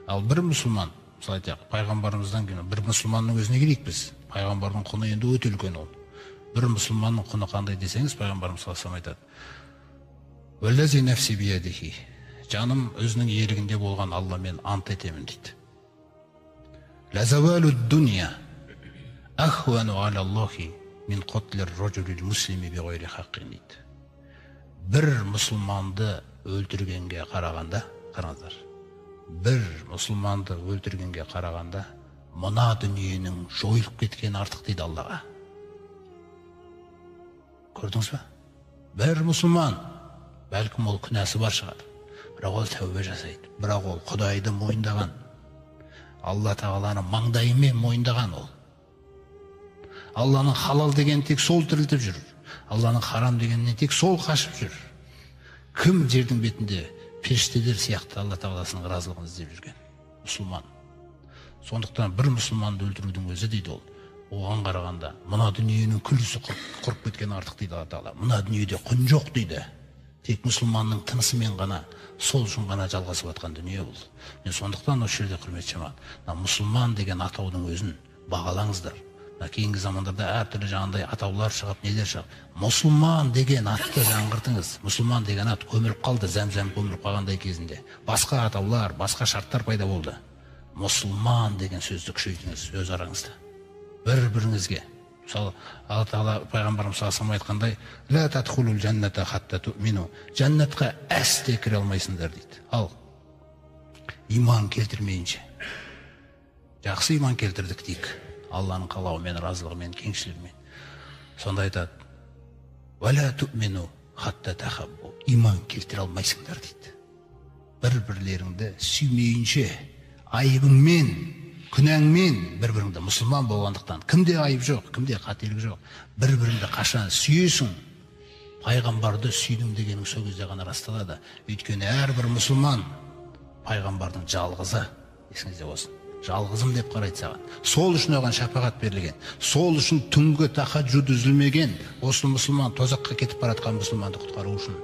Ал бір мұсылман, мысалы айтайық, пайғамбарымыздан кейін бір мұсылманның өзіне келейік біз. Пайғамбардың құны енді өте үлкен ол. Бір мұсылманның құны қандай десеңіз, пайғамбарымыз саллаллаху алейхи айтады. Уәлләзи нәфси биядихи. Жаным өзінің иелігінде болған Алламен ант етемін дейді. Лазавалу дуния ахуану аля Аллахи мин қотлер роджулил муслими би ғойри хаққин дейді. Бір мұсылманды өлтіргенге қарағанда, қараңыздар, бір мұсылманды өлтіргенге қарағанда, мына дүниенің жойылып кеткені артық дейді Аллаға. Көрдіңіз ба? Бір мұсылман, бәлкім ол күнәсі бар шығар, бірақ ол тәубе жасайды, бірақ ол Құдайды мойындаған, Алла тағаланы маңдайымен мойындаған ол. Алланың халал деген тек сол тірілтіп жүр, Алланың харам дегеннен тек сол қашып жүр. Кім жердің бетінде періштелер сияқты Алла тағаласының разылығын іздеп жүрген? Мұсылман. Сондықтан бір мұсылманды өлтірудің өзі дейді ол. Оған қарағанда мына дүниенің күллісі құрып кеткен артық дейді Алла тағала. Мына дүниеде құн жоқ дейді. Тек мұсылманның тынысымен ғана, сол үшін ғана жалғасып жатқан дүние бұл. Мен сондықтан осы жерде құрметті жамағат, мұсылман деген атаудың өзін бағалаңыздар. Кейінгі замандарда әртүрлі жаңағындай атаулар шығып, нелер шығып. Мұсылман деген атты жаңғыртыңыз. Мұсылман деген ат көміліп қалды, зәм-зәм көміліп қалғандай кезінде. Басқа атаулар, басқа шарттар пайда болды. Мұсылман деген сөзді күшейтіңіз өз араңызда. Бір-біріңізге. Мысалы, Алла тағала пайғамбарымыз саллаллаху алейхи айтқандай, «Ла тадхулул жанната хатта туъмину». Жаннатқа әсте кіре алмайсыңдар дейді. Ал иман келтірмейінше. Жақсы иман келтірдік дейік. Алланың қалауымен, разылығымен, кеңшілігімен. Сонда айтады, «Валя туъмину хатта тахаббу». Иман келтіре алмайсыңдар дейді. Бір-бірлеріңді сүймейінше, айыбыңмен, күнәңмен бір-біріңді мұсылман болғандықтан, кімде айып жоқ, кімде қателік жоқ, бір-біріңді қашан сүйесің, пайғамбарды сүйдің дегенің сол кезде ғана расталады. Өйткені әрбір мұсылман пайғамбардың жалғызы, есіңізде болсын. Жалғызым деп қарайды саған. Сол үшін оған шапағат берілген. Сол үшін түнгі тахаджуд үзілмеген осы мұсылман, тозаққа кетіп баратқан мұсылманды құтқару үшін.